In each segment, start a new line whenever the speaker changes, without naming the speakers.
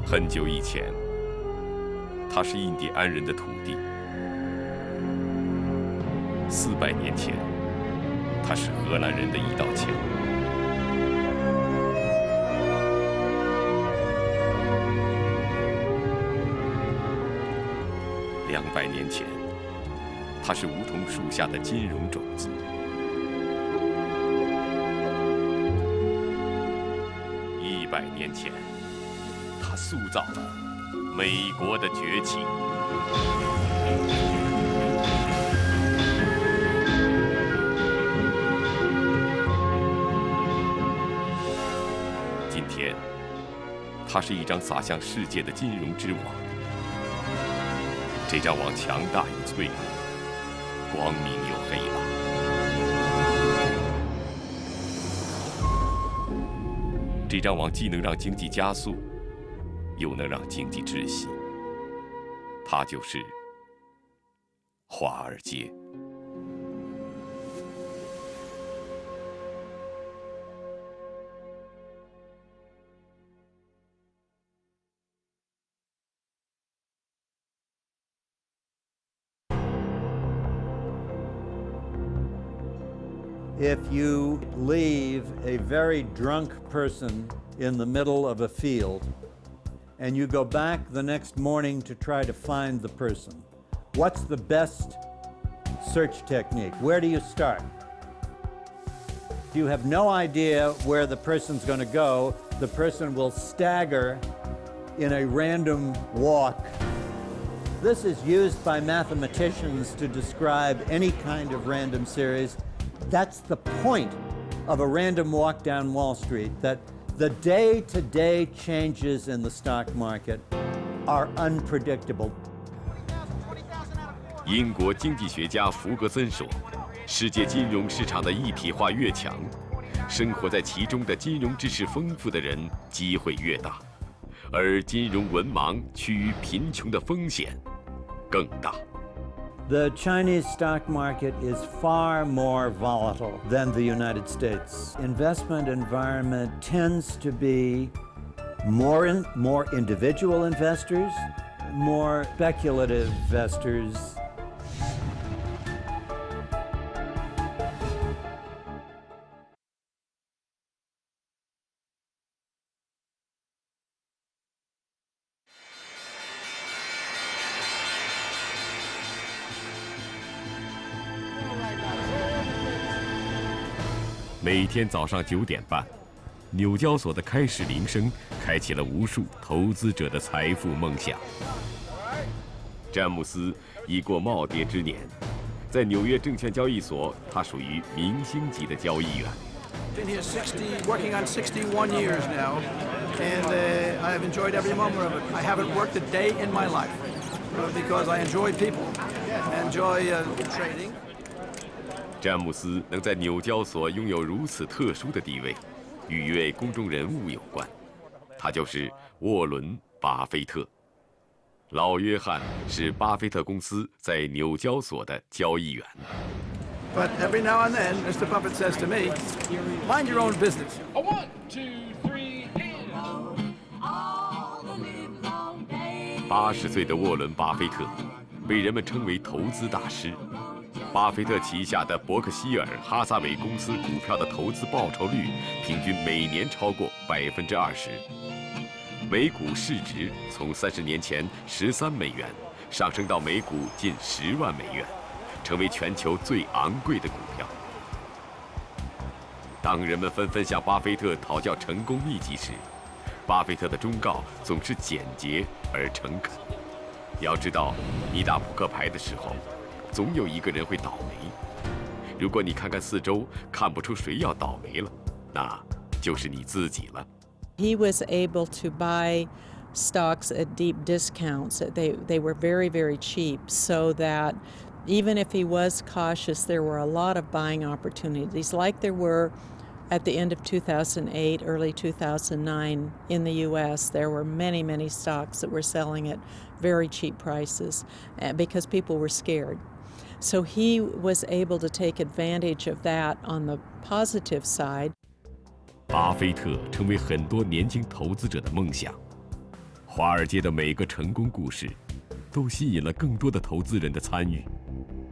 很久以前，它是印第安人的土地；400年前，它是荷兰人的一道墙；200年前，它是梧桐树下的金融种子；100年前，它塑造了美国的崛起。今天，它是一张洒向世界的金融之网。这张网强大与脆弱，光明又黑暗。这张网既能让经济加速，又能让经济窒息。它就是华尔街。
If you leave a very drunk person in the middle of a field and you go back the next morning to try to find the person, what's the best search technique? Where do you start? If you have no idea where the person's going to go, the person will stagger in a random walk. This is used by mathematicians to describe any kind of random series. That's the point of a random walk down Wall Street, that the day-to-day changes in the stock market are unpredictable.
英国经济学家福格森说，世界金融市场的一体化越强，生活在其中的金融知识丰富的人机会越大，而金融文盲趋于贫穷的风险更大。
The Chinese stock market is far more volatile than the United States. Investment environment tends to be more individual investors, more speculative investors.
《每天早上9点半，纽交所的开始铃声开启了无数投资者的财富梦想。詹姆斯已过耄耋之年，在纽约证券交易所，他属于明星级的交易员。
Been here working on 61 years now, and I have enjoyed every moment of it. I haven't worked a day in my life because I enjoy people, enjoy trading.
詹姆斯能在纽交所拥有如此特殊的地位，与一位公众人物有关，他就是沃伦·巴菲特。老约翰是巴菲特公司在纽交所的交易员。
But every now and then, Mr. Buffett says to me, "Mind your own business."
1, 2, 3, and
80岁的沃伦·巴菲特被人们称为投资大师。巴菲特旗下的伯克希尔·哈撒韦公司股票的投资报酬率平均每年超过20%，每股市值从30年前13美元上升到每股近10万美元，成为全球最昂贵的股票。当人们纷纷向巴菲特讨教成功秘籍时，巴菲特的忠告总是简洁而诚恳。要知道，你打扑克牌的时候，总有一个人会倒霉。如果你看看四周，看不出谁要倒霉了，那就是你自己了。
He was able to buy stocks at deep discounts. They were very, very cheap, so that even if he was cautious, there were a lot of buying opportunities, like there were at the end of 2008, early 2009 in the U.S. There were many, many stocks that were selling at very cheap prices because people were scared. So he was able to take advantage of that on the positive side.
巴菲特成为很多年轻投资者的梦想。华尔街的每个成功故事，都吸引了更多的投资人的参与。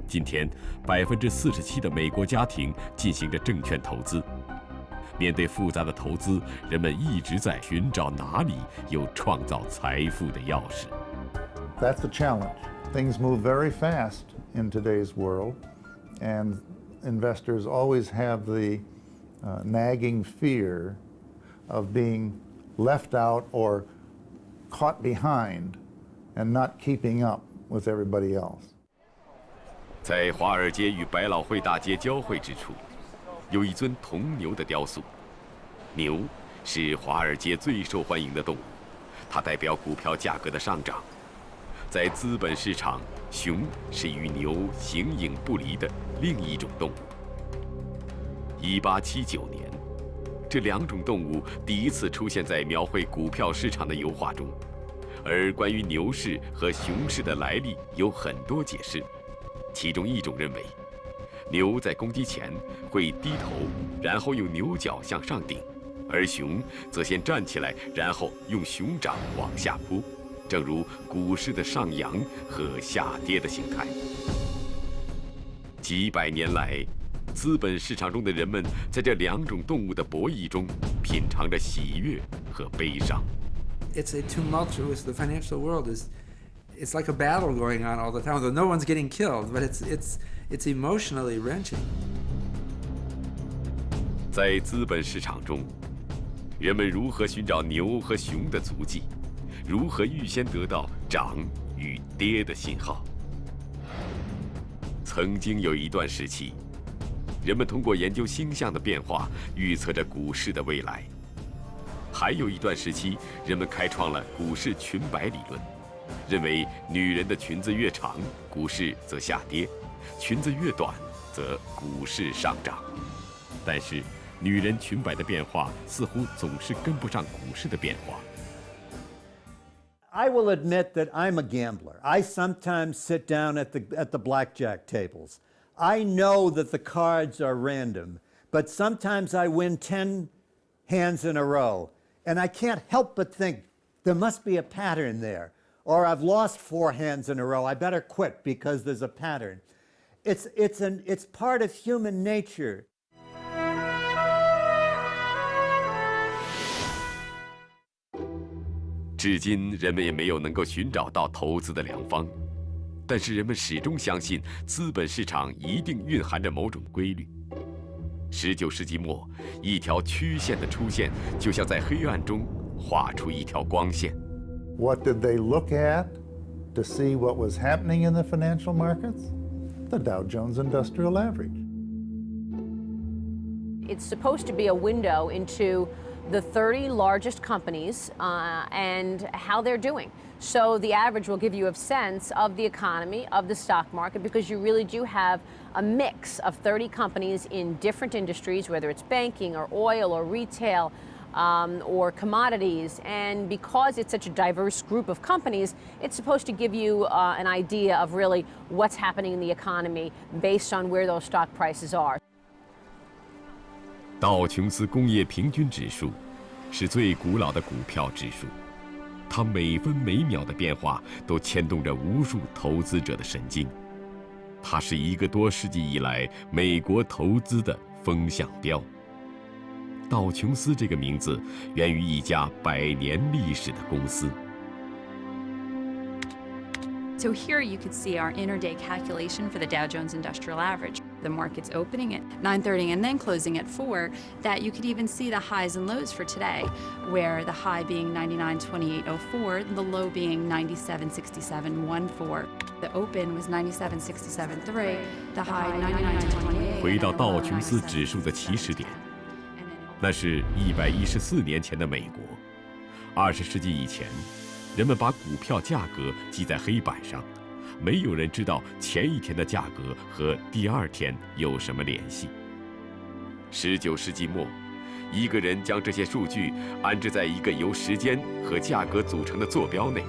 今天，47%的美国家庭进行着证券投资。面对复杂的投资，人们一直在寻找哪里有创造财富的钥匙。
That's the challenge. Things move very fast in today's world, and investors always have the nagging fear of being left out or caught behind and not keeping up with everybody else.
在华尔街与百老汇大街交汇之处，有一尊铜牛的雕塑。牛是华尔街最受欢迎的动物，它代表股票价格的上涨。在资本市场，熊是与牛形影不离的另一种动物。1879年，这两种动物第一次出现在描绘股票市场的油画中，而关于牛市和熊市的来历有很多解释。其中一种认为，牛在攻击前会低头，然后用牛角向上顶，而熊则先站起来，然后用熊掌往下扑，正如股市的上扬和下跌的形态。几百年来，资本市场中的人们在这两种动物的博弈中品尝着喜悦和悲伤。
It's a tumultuous. The financial world it's like a battle going on all the time. Although no one's getting killed, but it's emotionally wrenching.
在资本市场中，人们如何寻找牛和熊的足迹？如何预先得到涨与跌的信号？曾经有一段时期，人们通过研究星象的变化预测着股市的未来。还有一段时期，人们开创了股市裙摆理论，认为女人的裙子越长，股市则下跌；裙子越短，则股市上涨。但是，女人裙摆的变化似乎总是跟不上股市的变化。
I will admit that I'm a gambler. I sometimes sit down at the blackjack tables. I know that the cards are random, but sometimes I win 10 hands in a row, and I can't help but think there must be a pattern there. Or I've lost 4 hands in a row. I better quit because there's a pattern. It's part of human nature.
至今，人们也没有能够寻找到投资的良方，但是人们始终相信资本市场一定蕴含着某种规律。19世纪末，一条曲线的出现，就像在黑暗中画出一条光线。
What did they look at to see what was happening in the financial markets? The Dow Jones Industrial Average.
It's supposed to be a window into the 30 largest companies and how they're doing. So the average will give you a sense of the economy, of the stock market, because you really do have a mix of 30 companies in different industries, whether it's banking or oil or retail or commodities. And because it's such a diverse group of companies, it's supposed to give you an idea of really what's happening in the economy based on where those stock prices are.
道琼斯工业平均指数是最古老的股票指数，它每分每秒的变化都牵动着无数投资者的神经。它是1个多世纪以来美国投资的风向标。道琼斯这个名字源于一家100年历史的公司。
So here you could see our intraday calculation for the Dow Jones Industrial Average. The market's opening at 9:30 and then closing at 4, that you could even see the highs and lows for today, where the high being 99.2804, the low being 97.6714. The open was 97.67.3, the high 99.28.
回到道琼斯指数的起始点，那是114年前的美国。20世纪以前，人们把股票价格记在黑板上，没有人知道前一天的价格和第2天有什么联系。19世纪末，一个人将这些数据安置在一个由时间和价格组成的坐标内，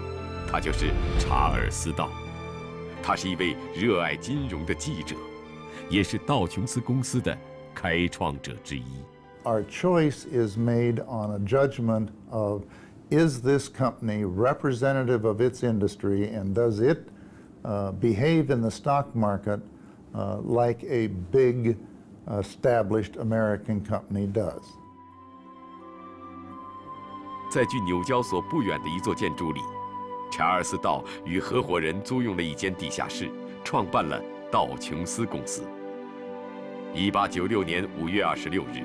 他就是查尔斯·道。他是一位热爱金融的记者，也是道琼斯公司的开创者之一。
Our choice is made on a judgment of is this company representative of its industry, and does it behave in the stock market like a big established American company does?
在距纽交所不远的一座建筑里，查尔斯·道与合伙人租用了一间地下室，创办了道琼斯公司。1896年5月26日，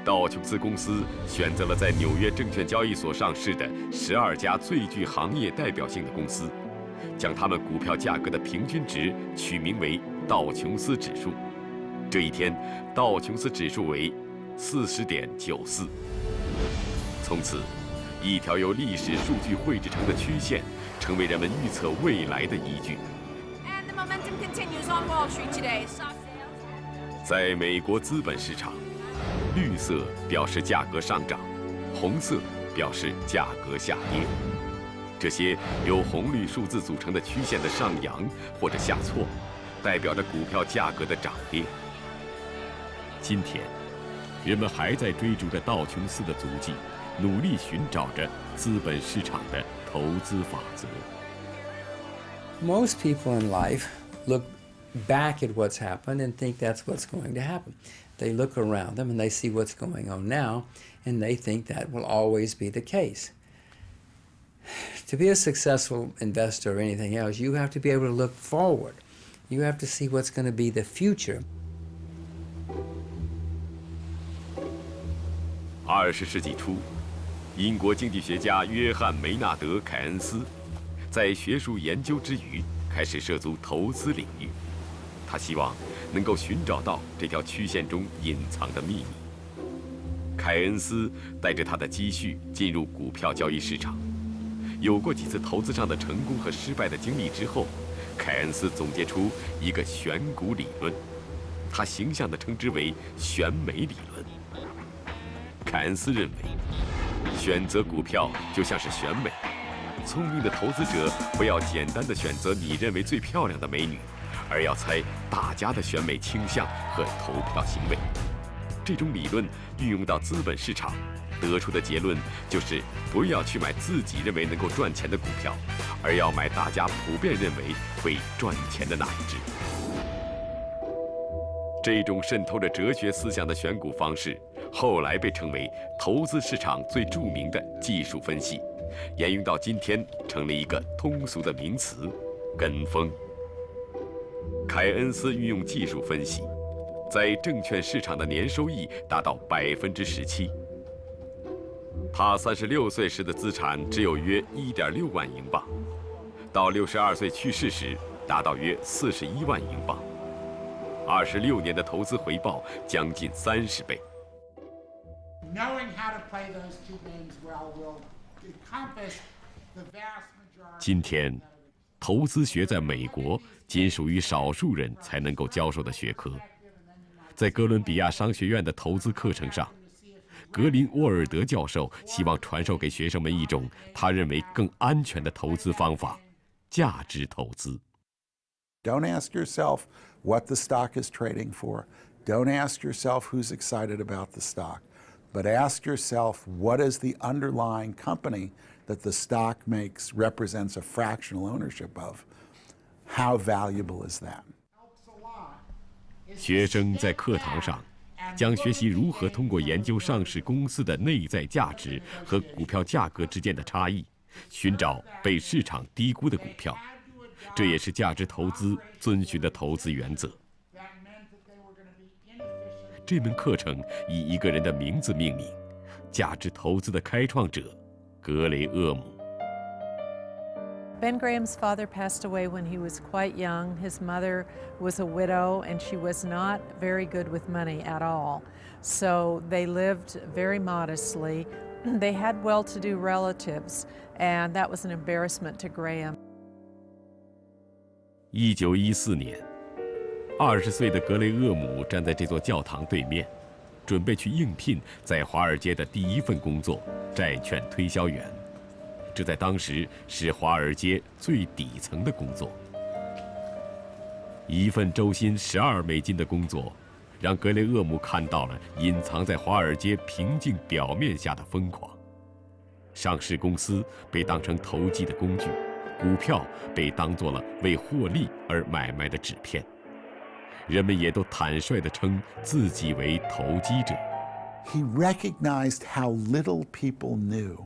道琼斯公司选择了在纽约证券交易所上市的12家最具行业代表性的公司，将他们股票价格的平均值取名为道琼斯指数。这一天，道琼斯指数为40.94。从此，一条由历史数据绘制成的曲线，成为人们预测未来的依据。在美国资本市场，绿色表示价格上涨，红色表示价格下跌。这些由红绿数字组成的曲线的上扬或者下挫，代表着股票价格的涨跌。今天，人们还在追逐着道琼斯的足迹，努力寻找着资本市场的投资法则。
Most people in life look back at what's happened and think that's what's going to happen. They look around them and they see what's going on now, and they think that will always be the case. To be a successful investor or anything else, you have to be able to look forward. You have to see what's going to be the future.
20世纪初，英国经济学家约翰·梅纳德·凯恩斯在学术研究之余，开始涉足投资领域。他希望能够寻找到这条曲线中隐藏的秘密。凯恩斯带着他的积蓄进入股票交易市场，有过几次投资上的成功和失败的经历之后，凯恩斯总结出一个选股理论，他形象地称之为选美理论。凯恩斯认为，选择股票就像是选美，聪明的投资者不要简单地选择你认为最漂亮的美女，而要猜大家的选美倾向和投票行为。这种理论运用到资本市场，得出的结论就是不要去买自己认为能够赚钱的股票，而要买大家普遍认为会赚钱的那一只。这种渗透着哲学思想的选股方式，后来被称为投资市场最著名的技术分析，沿用到今天成了一个通俗的名词——跟风。凯恩斯运用技术分析，在证券市场的年收益达到17%。他36岁时的资产只有约1.6万英镑，到62岁去世时达到约41万英镑。26年的投资回报将近30倍。今天，投资学在美国仅属于少数人才能够教授的学科。在哥伦比亚商学院的投资课程上，格林沃尔德教授希望传授给学生们一种他认为更安全的投资方法——价值投资。
Don't ask yourself what the stock is trading for. Don't ask yourself who's excited about the stock. But ask yourself, what is the underlying company that the stock represents a fractional ownership of? How valuable is that?
学生在课堂上将学习如何通过研究上市公司的内在价值和股票价格之间的差异，寻找被市场低估的股票。这也是价值投资遵循的投资原则。这门课程以一个人的名字命名，价值投资的开创者格雷厄姆。
Ben Graham's father passed away when he was quite young. His mother was a widow, and she was not very good with money at all. So they lived very modestly. They had well-to-do relatives, and that was an embarrassment to Graham.
1914年，20岁的格雷厄姆站在这座教堂对面，准备去应聘在华尔街的第一份工作——债券推销员。这在当时是华尔街最底层的工作。一份周薪$12的工作，让格雷厄姆看到了隐藏在华尔街平静表面下的疯狂。上市公司被当成投机的工具，股票被当作了为获利而买卖的纸片。人们也都坦率地称自己为投机者。
He recognized how little people knew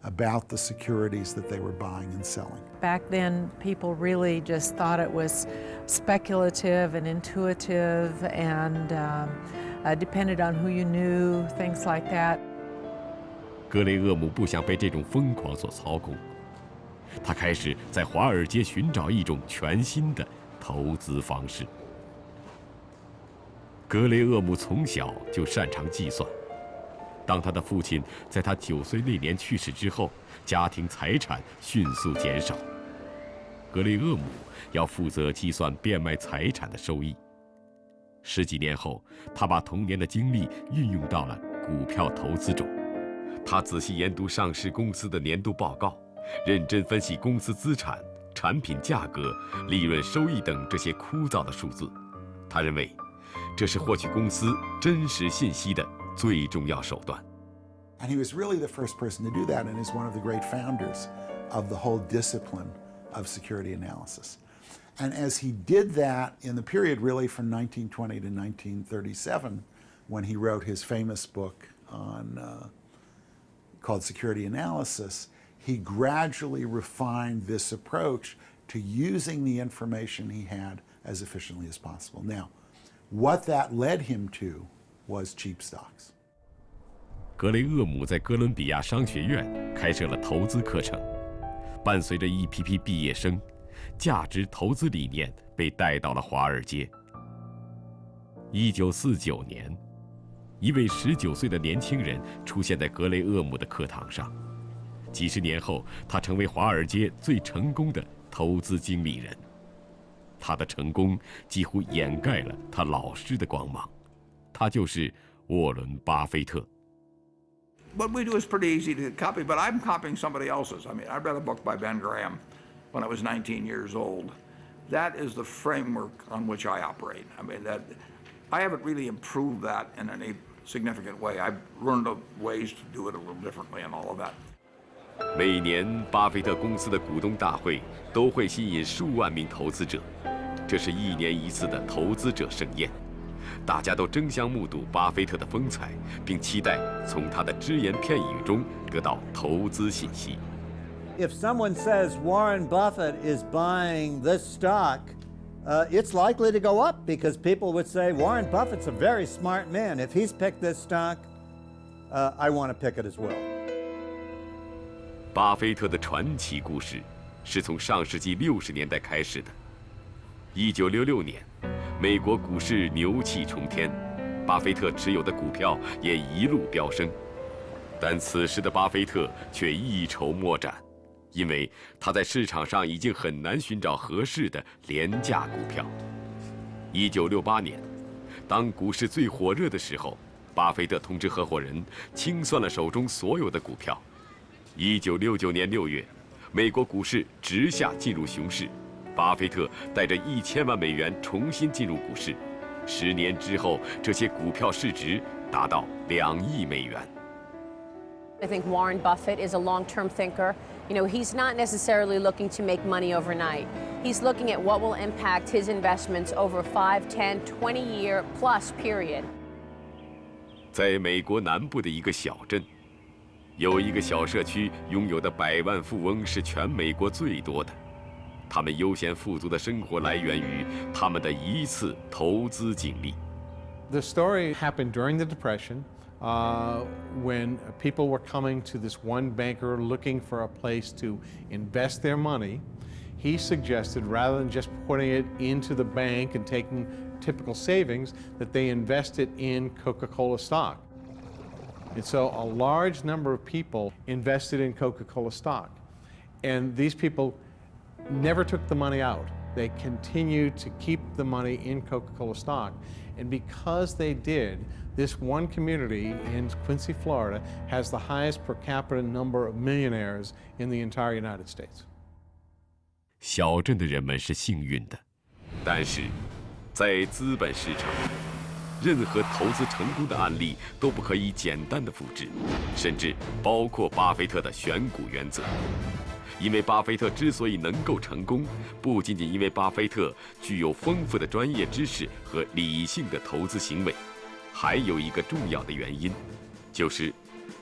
about the securities that they were buying and selling.
Back then, people really just thought it was speculative and intuitive and depended on who you knew, things like that.
格雷厄姆不想被这种疯狂所操控，他开始在华尔街寻找一种全新的投资方式。格雷厄姆从小就擅长计算。当他的父亲在他9岁那年去世之后，家庭财产迅速减少。格雷厄姆要负责计算变卖财产的收益。10几年后，他把童年的经历运用到了股票投资中。他仔细研读上市公司的年度报告，认真分析公司资产、产品价格、利润收益等这些枯燥的数字。他认为，这是获取公司真实信息的最重要手段。
And he was really the first person to do that and is one of the great founders of the whole discipline of security analysis. And as he did that in the period really from 1920 to 1937, when he wrote his famous book called Security Analysis, he gradually refined this approach to using the information he had as efficiently as possible. Now, what that led him to was cheap stocks.
格雷厄姆在哥伦比亚商学院开设了投资课程，伴随着一批批毕业生，价值投资理念被带到了华尔街。1949年，一位19岁的年轻人出现在格雷厄姆的课堂上，几十年后，他成为华尔街最成功的投资经理人。他的成功几乎掩盖了他老师的光芒，他就是沃伦·巴菲特。
What we do is pretty easy to copy, but I'm copying somebody else's. I mean, I read a book by Ben Graham when I was 19 years old. That is the framework on which I operate. I mean, that I haven't really improved that in any significant way. I've learned ways to do it a little differently and all of that.
每年，巴菲特公司的股东大会都会吸引数万名投资者，这是1年1次的投资者盛宴。大家都争相目睹巴菲特的风采，并期待从他的只言片语中得到投资信息。
If someone says Warren Buffett is buying this stock, it's likely to go up because people would say Warren Buffett's a very smart man. If he's picked this stock, I want to pick it as well.
巴菲特的传奇故事是从上世纪60年代开始的。1966年，美国股市牛气冲天，巴菲特持有的股票也一路飙升。但此时的巴菲特却一筹莫展，因为他在市场上已经很难寻找合适的廉价股票。1968年，当股市最火热的时候，巴菲特通知合伙人清算了手中所有的股票。1969年6月，美国股市直下进入熊市，巴菲特带着1000万美元重新进入股市。10年之后，这些股票市值达到2亿美元。
I think Warren Buffett is a long-term thinker. You know, he's not necessarily looking to make money overnight. He's looking at what will impact his investments over a 5, 10, 20-year plus period.
在美国南部的一个小镇，有一个小社区拥有的100万富翁是全美国最多的。他们悠闲富足的生活来源于他们的一次投资经历。
The story happened during the Depression. When people were coming to this one banker looking for a place to invest their money, he suggested rather than just putting it into the bank and taking typical savings, that they invest it in Coca-Cola stock. And so a large number of people invested in Coca-Cola stock. And these people never took the money out. They continued to keep the money in Coca-Cola stock. And because they did, this one community in Quincy, Florida, has the highest per capita number of millionaires in the entire United States.
小镇的人们是幸运的，但是，在资本市场，任何投资成功的案例都不可以简单的复制，甚至包括巴菲特的选股原则。因为巴菲特之所以能够成功，不仅仅因为巴菲特具有丰富的专业知识和理性的投资行为，还有一个重要的原因，就是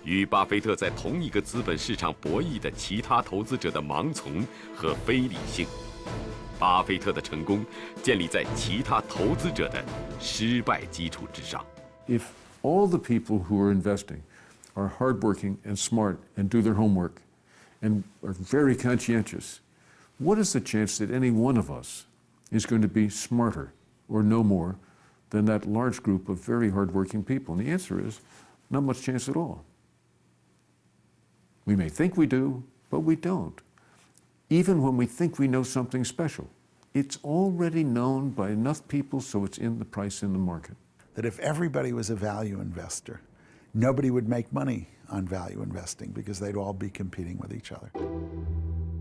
与巴菲特在同一个资本市场博弈的其他投资者的盲从和非理性。巴菲特的成功建立在其他投资者的失败基础之上。
If all the people who are investing are hardworking and smart and do their homework and are very conscientious, what is the chance that any one of us is going to be smarter or know more than that large group of very hardworking people? And the answer is not much chance at all. We may think we do, but we don't. Even when we think we know something special, it's already known by enough people so it's in the price in the market.
That if everybody was a value investor, nobody would make money on value investing because they'd all be competing with each other.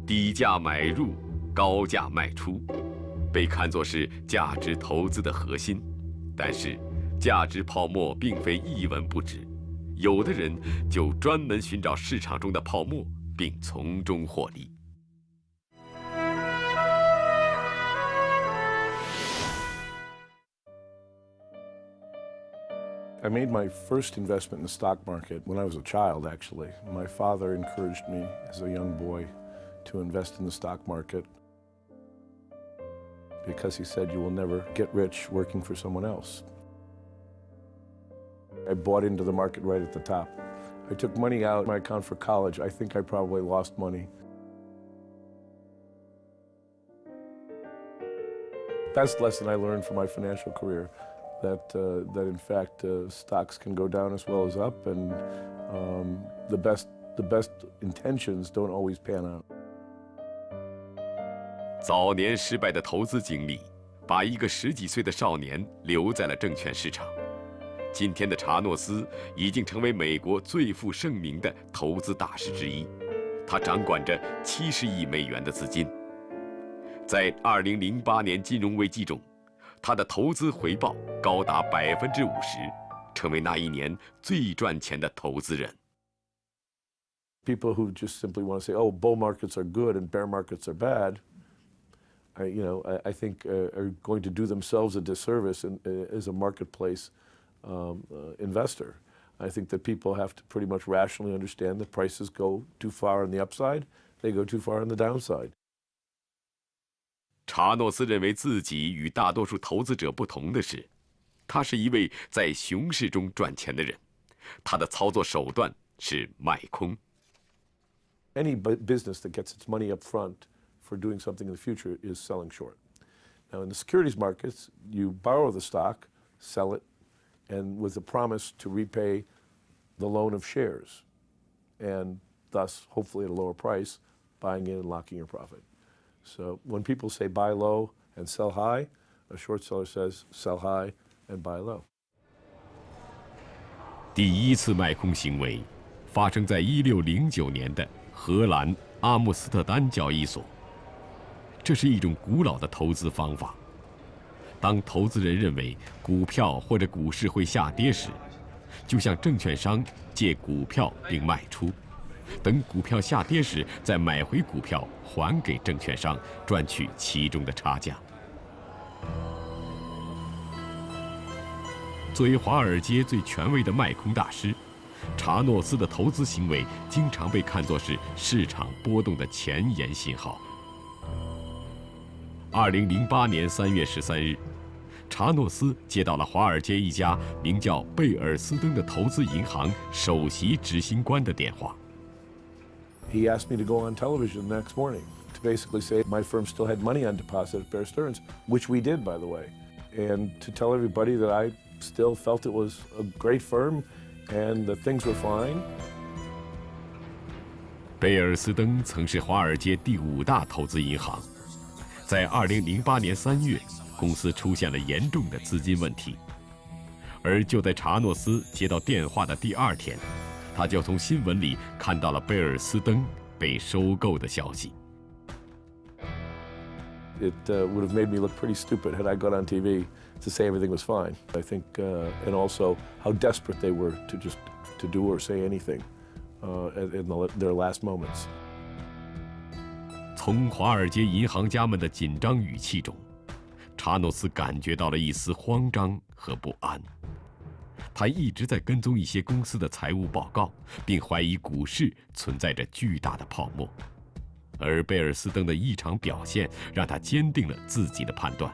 低价买入，高价卖出，被看作是价值投资的核心。但是，价值泡沫并非一文不值，有的人就专门寻找市场中的泡沫，并从中获利。
I made my first investment in the stock market when I was a child, actually. My father encouraged me as a young boy to invest in the stock market because he said you will never get rich working for someone else. I bought into the market right at the top. I took money out of my account for college. I think I probably lost money. Best lesson I learned from my financial career. That in fact stocks can go down as well as up, and the best intentions don't always pan out.
早年失败的投资经历，把一个10几岁的少年留在了证券市场。今天的查诺斯已经成为美国最负盛名的投资大师之一，他掌管着70亿美元的资金。在2008年金融危机中，他的投资回报高达50%，成为那一年最赚钱的投资人。
People who just simply want to say, "Oh, bull markets are good and bear markets are bad," I think are going to do themselves a disservice as a marketplace investor. I think that people have to pretty much rationally understand that prices go too far on the upside, they go too far on the downside.
查诺斯认为自己与大多数投资者不同的是，他是一位在熊市中赚钱的人，他的操作手段是卖空。
Any business that gets its money up front for doing something in the future is selling short. Now, in the securities markets, you borrow the stock, sell it, and with a promise to repay the loan of shares, and thus, hopefully at a lower price, buying in and locking your profit. So when people say buy low and sell high, a short seller says sell high and buy low.
第一次卖空行为发生在1609年的荷兰阿姆斯特丹交易所。这是一种古老的投资方法。当投资人认为股票或者股市会下跌时，就向证券商借股票并卖出。等股票下跌时，再买回股票还给证券商，赚取其中的差价。作为华尔街最权威的卖空大师，查诺斯的投资行为经常被看作是市场波动的前沿信号。2008年3月13日，查诺斯接到了华尔街一家名叫贝尔斯登的投资银行首席执行官的电话。
He asked me to go on television the next morning to basically say my firm still had money on deposit at Bear Stearns, which we did, by the way, and to tell everybody that I still felt it was a great firm and that things were fine.
贝尔斯登曾是华尔街第5大投资银行，在2008年3月，公司出现了严重的资金问题，而就在查诺斯接到电话的第2天。他就从新闻里看到了贝尔斯登被收购的消息。
It would have made me look pretty stupid had I got on TV to say everything was fine. I think, and also how desperate they were to do or say anything in their last moments.
从华尔街银行家们的紧张语气中，查诺斯感觉到了一丝慌张和不安。他一直在跟踪一些公司的财务报告，并怀疑股市存在着巨大的泡沫。而贝尔斯登的异常表现让他坚定了自己的判断，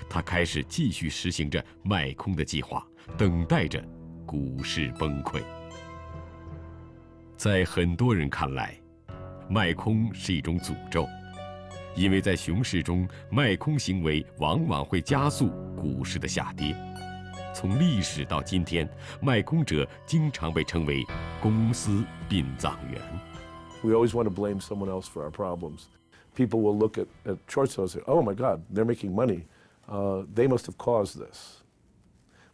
他开始继续实行着卖空的计划，等待着股市崩溃。在很多人看来，卖空是一种诅咒，因为在熊市中，卖空行为往往会加速股市的下跌。从历史到今天，卖空者经常被称为公司殡葬员。
We always want to blame someone else for our problems. People will look at short sellers and say, "Oh my God, they're making money. They must have caused this."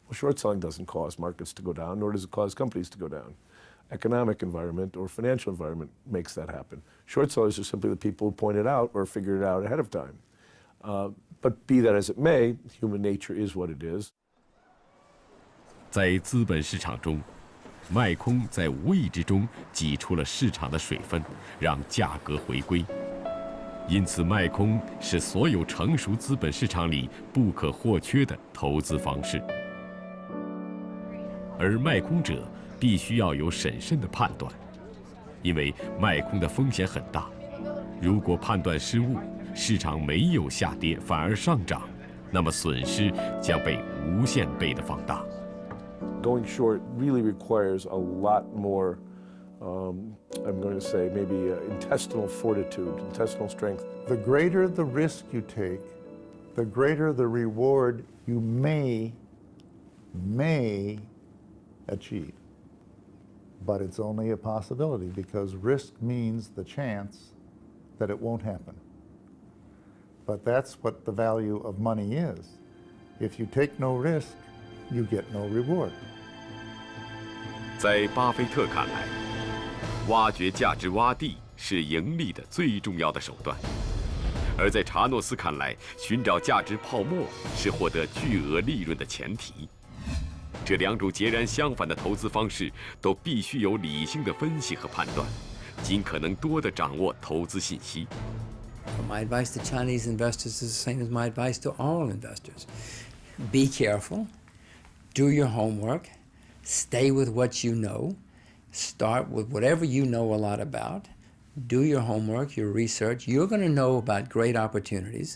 Well, short selling doesn't cause markets to go down, nor does it cause companies to go down. Economic environment or financial environment makes that happen. Short sellers are simply the people who point it out or figure it out ahead of time. But be that as it may, human nature is what it is.
在资本市场中，卖空在无意之中挤出了市场的水分，让价格回归。因此，卖空是所有成熟资本市场里不可或缺的投资方式。而卖空者必须要有审慎的判断，因为卖空的风险很大。如果判断失误，市场没有下跌，反而上涨，那么损失将被无限倍的放大。
Going short really requires a lot more, I'm going to say, maybe intestinal fortitude, intestinal strength.
The greater the risk you take, the greater the reward you may achieve. But it's only a possibility because risk means the chance that it won't happen. But that's what the value of money is. If you take no risk, you get no reward.
在巴菲特看来，挖掘价值洼地是盈利的最重要的手段；而在查诺斯看来，寻找价值泡沫是获得巨额利润的前提。这两种截然相反的投资方式都必须有理性的分析和判断，尽可能多地掌握投资信息。
My advice to Chinese investors is the same as my advice to all investors. Be careful, do your homework, stay with what you know, start with whatever you know a lot about, do your homework, your research. You're going to know about great opportunities.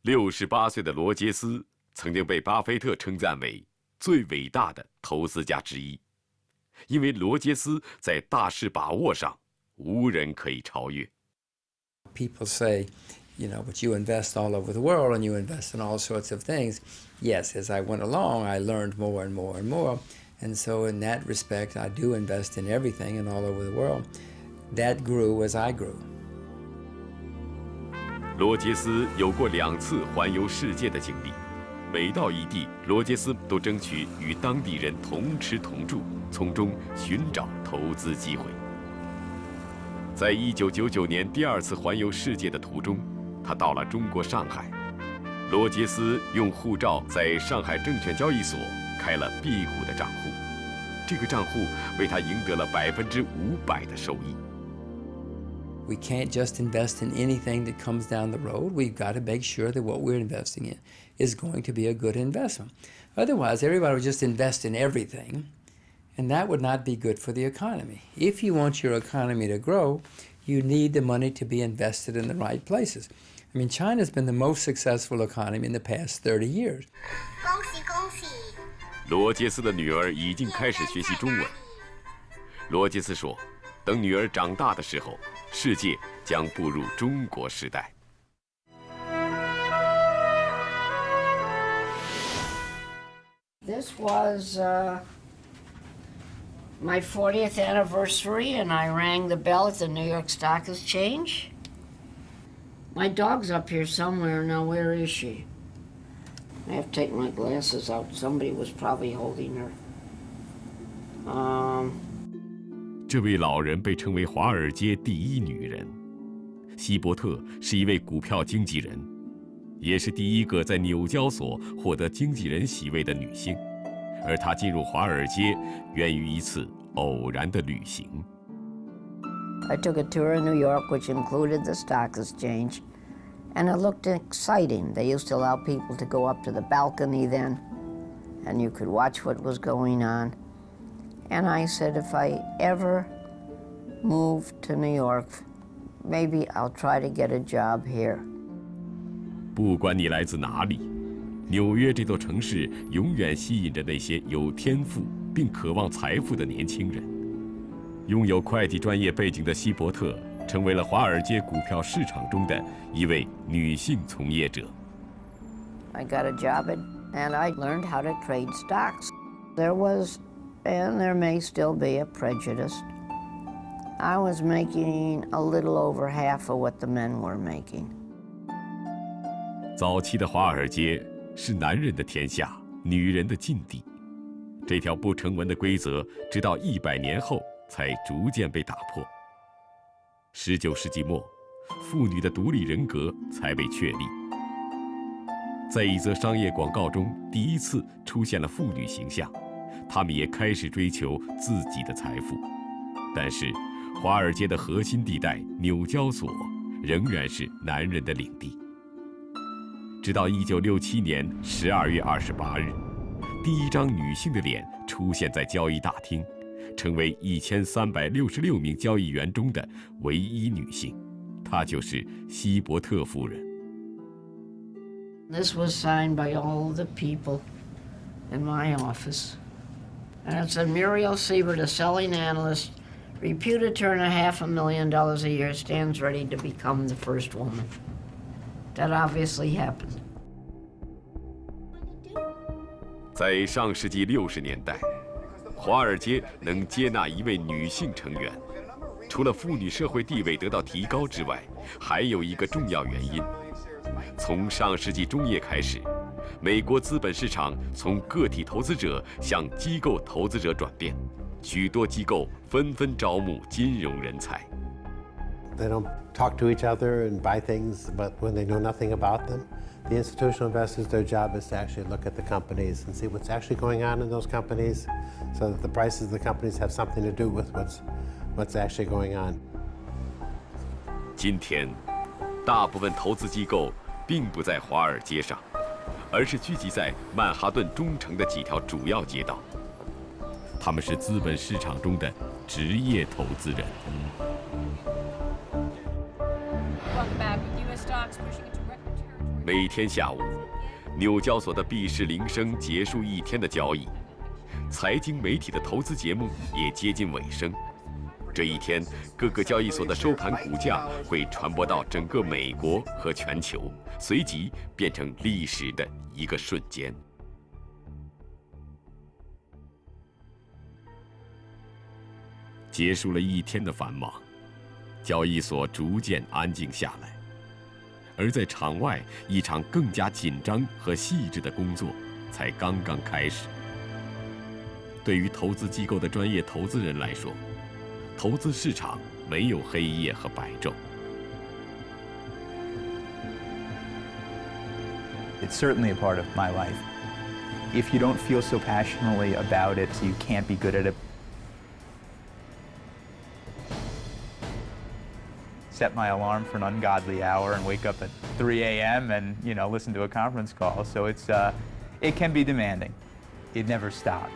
68岁的罗杰斯曾经被巴菲特称赞为最伟大的投资家之一，因为罗杰斯在大势把握上无人可以超越。
People say, but you invest all over the world and you invest in all sorts of things. Yes, as I went along, I learned more and more and more. And so in that respect, I do invest in everything and all over the world. That grew as I grew.
罗杰斯有过2次环游世界的经历，每到一地，罗杰斯都争取与当地人同吃同住，从中寻找投资机会。在1999年第2次环游世界的途中，他到了中国上海。罗杰斯用护照在上海证券交易所开了辟谷的账户，这个账户为他赢得了500%的收益。
We can't just invest in anything that comes down the road. We've got to make sure that what we're investing in is going to be a good investment. Otherwise, everybody would just invest in everything, and that would not be good for the economy. If you want your economy to grow, you need the money to be invested in the right places. I mean, China's been the most successful economy in the past 30 years.
恭喜恭喜！
罗杰斯的女儿已经开始学习中文。罗杰斯说，等女儿长大的时候，世界将步入中国时代。
This was my 40th anniversary, and I rang the bell at the New York Stock Exchange. My dog's up here somewhere. Now, where is she? I have to take my glasses out. Somebody was probably holding her.
这位老人被称为华尔街第一女人，希伯特是一位股票经纪人，也是第一个在纽交所获得经纪人席位的女性。而她进入华尔街源于一次偶然的旅行。
I took a tour in New York, which included the stock exchange, and it looked exciting. They used to allow people to go up to the balcony then, and you could watch what was going on. And I said, if I ever move to New York, maybe I'll try to get a job here.
不管你来自哪里，纽约这座城市永远吸引着那些有天赋并渴望财富的年轻人。拥有会计专业背景的希伯特，成为了华尔街股票市场中的一位女性从业者。
I got a job and I learned how to trade stocks. There was, and there may still be, a prejudice. I was making a little over half of what the men were making.
早期的华尔街是男人的天下，女人的禁地。这条不成文的规则，直到100年后才逐渐被打破。19世纪末，妇女的独立人格才被确立。在一则商业广告中，第一次出现了妇女形象，她们也开始追求自己的财富。但是，华尔街的核心地带纽交所仍然是男人的领地。直到1967年12月28日，第一张女性的脸出现在交易大厅，成为1366名交易员中的唯一女性，她就是希伯特夫人。
This was signed by all the people in my office. And it said, Muriel Siebert, a selling analyst, reputed to earn $500,000 a year, stands ready to become the first woman. That obviously happened.
在上世纪60年代，华尔街能接纳一位女性成员，除了妇女社会地位得到提高之外，还有一个重要原因。从上世纪中叶开始，美国资本市场从个体投资者向机构投资者转变，许多机构纷纷招募金融人才。
They don't talk to each other and buy things, but when they know nothing about them, the institutional investors, their job is to actually look at the companies and see what's actually going on in those companies, so that the prices of the companies have something to do with what's actually going on.
今天，大部分投资机构并不在华尔街上，而是聚集在曼哈顿中城的几条主要街道。他们是资本市场中的职业投资人。每天下午，纽交所的闭市铃声结束一天的交易，财经媒体的投资节目也接近尾声。这一天，各个交易所的收盘股价会传播到整个美国和全球，随即变成历史的一个瞬间。结束了一天的繁忙，交易所逐渐安静下来。而在场外，一场更加紧张和细致的工作才刚刚开始。对于投资机构的专业投资人来说，投资市场没有黑夜和白昼。
It's certainly a part of my life. If you don't feel so passionately about it, you can't be good at it. Set my alarm for an ungodly hour and wake up at 3 a.m. and, listen to a conference call. So it can be demanding. It never stops.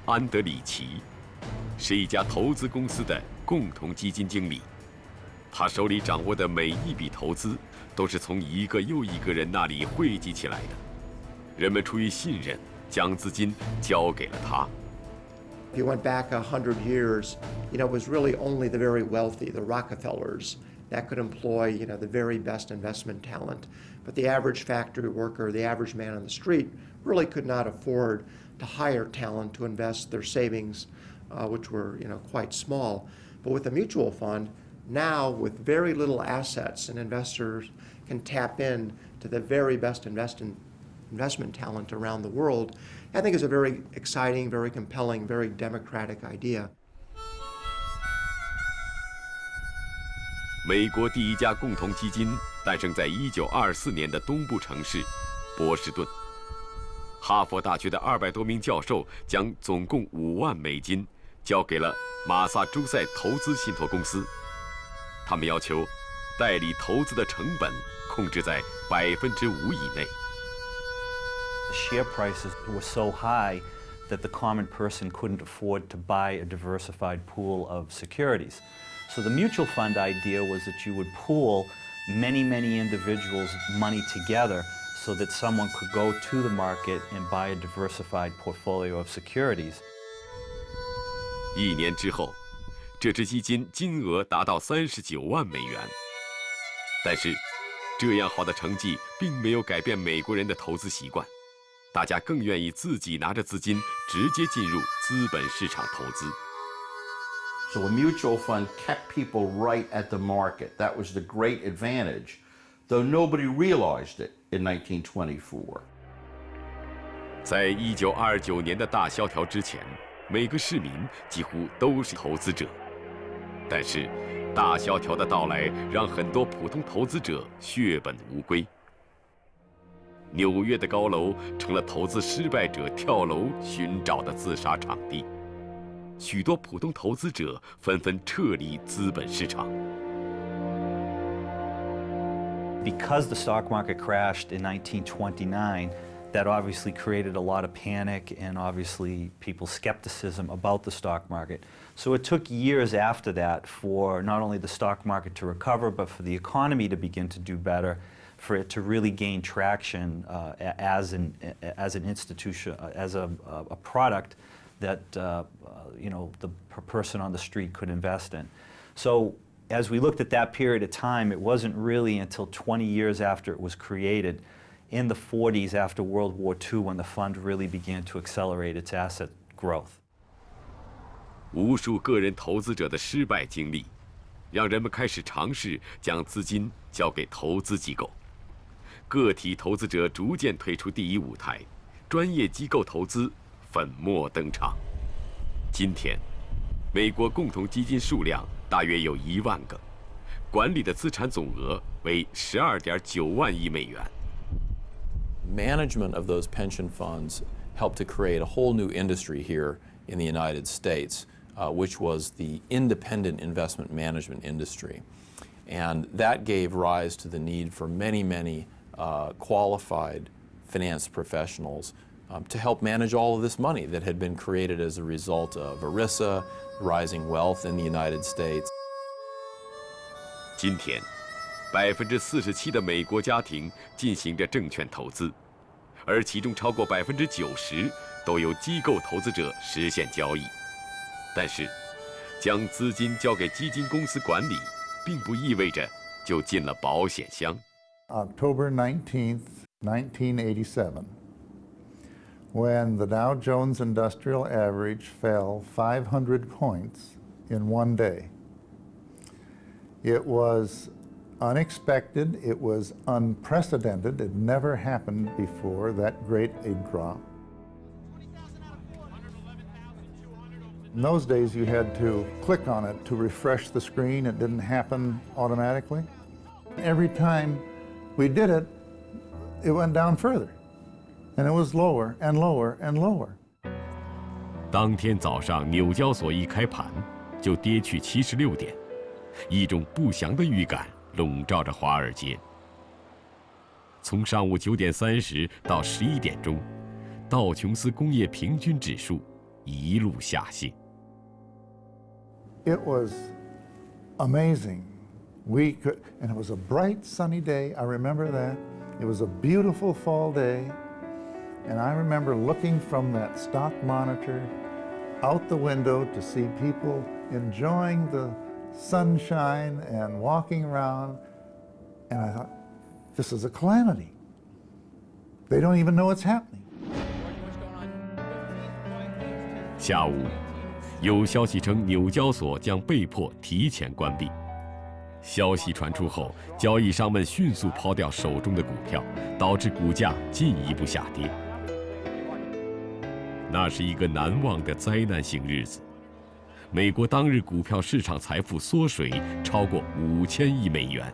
安德里奇是一家投资公司的共同基金经理，他手里掌握的每一笔投资都是从一个又一个人那里汇集起来的。人们出于信任，将资金交给了他。
If you went back 100 years, it was really only the very wealthy, the Rockefellers, that could employ, the very best investment talent. But the average factory worker, the average man on the street, really could not afford to hire talent to invest their savings, which were, quite small. But with a mutual fund, now with very little assets, and investors can tap in to the very best investment talent around the world, I think is a very exciting, very compelling, very democratic idea.
美国第一家共同基金诞生在1924年的东部城市波士顿。哈佛大学的200多名教授将总共5万美金交给了马萨诸塞投资信托公司，他们要求代理投资的成本控制在5%以内。
The share prices were so high that the common person couldn't afford to buy a diversified pool of securities. So the mutual fund idea was that you would pool many individuals' money together so that someone could go to the market and buy a diversified portfolio of securities.
1年之后，这支基金金额达到39万美元。但是，这样好的成绩并没有改变美国人的投资习惯，大家更愿意自己拿着资金直接进入资本市场投资。
So a mutual fund kept people right at the market. That was the great advantage, though nobody realized it in 1924.
在1929年的大萧条之前，每个市民几乎都是投资者。但是，大萧条的到来让很多普通投资者血本无归。纽约的高楼成了投资失败者跳楼寻找的自杀场地。许多普通投资者纷纷撤离资本市场。
Because the stock market crashed in 1929, that obviously created a lot of panic and obviously people's skepticism about the stock market. So it took years after that for not only the stock market to recover, but for the economy to begin to do better, for it to really gain traction as an institution, as a product that the person on the street could invest in. So as we looked at that period of time, it wasn't really until 20 years after it was created, in the 40s after World War II, when the fund really began to accelerate its asset growth.
无数个人投资者的失败经历，让人们开始尝试将资金交给投资机构。个体投资者逐渐退出第一舞台，专业机构投资粉墨登场。今天，美国共同基金数量大约有1万个，管理的资产总额为12.9万亿美元。
Management of those pension funds helped to create a whole new industry here in the United States, which was the independent investment management industry. And that gave rise to the need for many qualified finance professionals to help manage all of this money that had been created as a result of ERISA, rising wealth in the United States.
今天，47%的美国家庭进行着证券投资，而其中超过90%都由机构投资者实现交易。但是，将资金交给基金公司管理，并不意味着就进了保险箱。
October 19th, 1987, when the Dow Jones Industrial Average fell 500 points in one day. It was unexpected, it was unprecedented, it never happened before, that great a drop. In those days you had to click on it to refresh the screen, it didn't happen automatically. Every time we did it, it went down further, and it was lower and lower and lower.
当天早上，纽交所一开盘就跌去76点，一种不祥的预感笼罩着华尔街。从上午9点30到11点钟，道琼斯工业平均指数一路下泻。
It was amazing. We could, and it was a bright sunny day. I remember that. It was a beautiful fall day. And I remember looking from that stock monitor out the window to see people enjoying the sunshine and walking around. And I thought, this is a calamity. They don't even know what's happening.
下午，有消息称纽交所将被迫提前关闭。消息传出后，交易商们迅速抛掉手中的股票，导致股价进一步下跌。那是一个难忘的灾难性日子。美国当日股票市场财富缩水超过5000亿美元，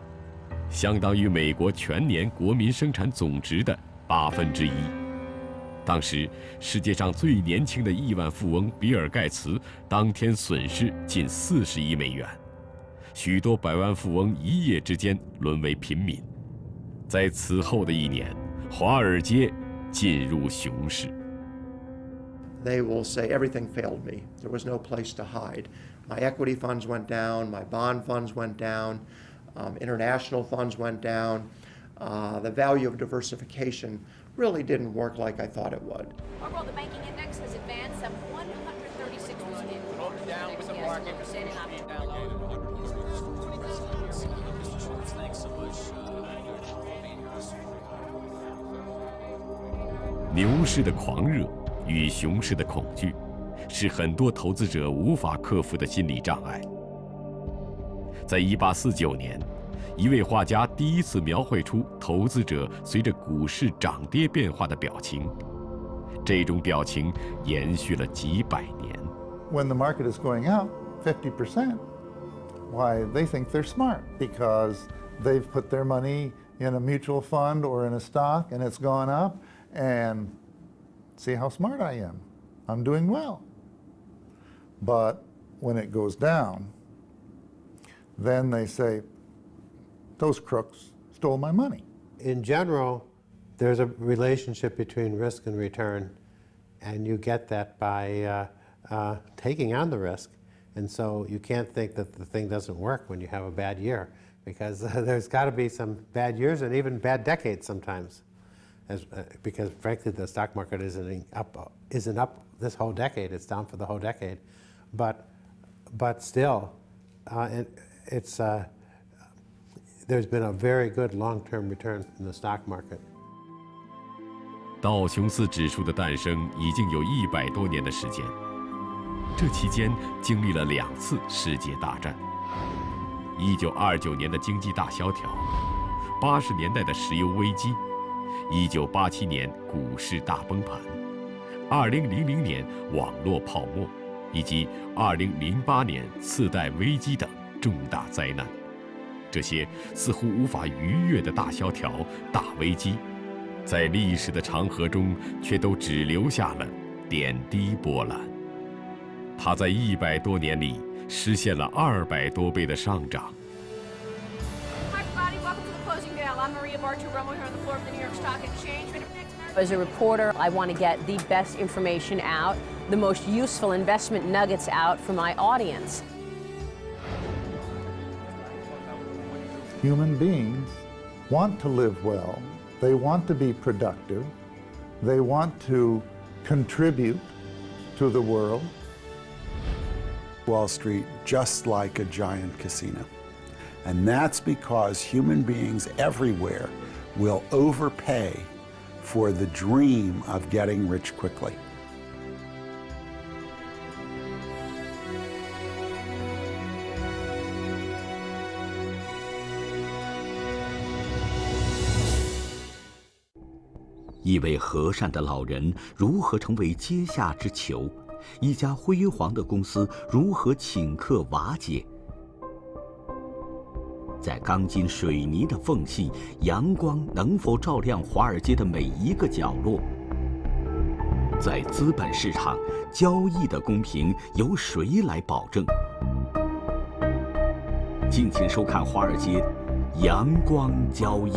相当于美国全年国民生产总值的1/8。当时，世界上最年轻的亿万富翁比尔·盖茨当天损失近40亿美元，许多百万富翁一夜之间沦为平民。在此后的一年，华尔街进入熊市。
They will say everything failed me. There was no place to hide. My equity funds went down, my bond funds went down, international funds went down. The value of diversification really didn't work like I thought it would.
Overall, the banking index has advanced some 136%. Down with the market.
Thanks so much.
牛市的狂热与熊市的恐惧，是很多投资者无法克服的心理障碍。在1849年，一位画家第一次描绘出投资者随着股市涨跌变化的表情，这种表情延续了几百年。
When the market is going up 50%, why, they think they're smart because they've put their money in a mutual fund or in a stock and it's gone up, and see how smart I am. I'm doing well. But when it goes down, then they say, those crooks stole my money.
In general, there's a relationship between risk and return, and you get that by taking on the risk. And so you can't think that the thing doesn't work when you have a bad year, because there's got to be some bad years and even bad decades sometimes. Because frankly, the stock market isn't up this whole decade. It's down for the whole decade, but still, there's been a very good long-term return in the stock market.
道琼斯指数的诞生已经有100多年的时间，这期间经历了2次世界大战，1929年的经济大萧条，80年代的石油危机，1987年股市大崩盘，2000年网络泡沫，以及2008年次贷危机等重大灾难。这些似乎无法逾越的大萧条、大危机，在历史的长河中却都只留下了点滴波澜。它在100多年里实现了200多倍的上涨。
As a reporter, I want to get the best information out, the most useful investment nuggets out for my audience.
Human beings want to live well. They want to be productive. They want to contribute to the world.
Wall Street, just like a giant casino. And that's because human beings everywhere will overpay for the dream of getting rich quickly.
"一位和善的老人如何成为阶下之囚？一家辉煌的公司如何顷刻瓦解？在钢筋水泥的缝隙，阳光能否照亮华尔街的每一个角落？在资本市场，交易的公平由谁来保证？敬请收看《华尔街阳光交易》。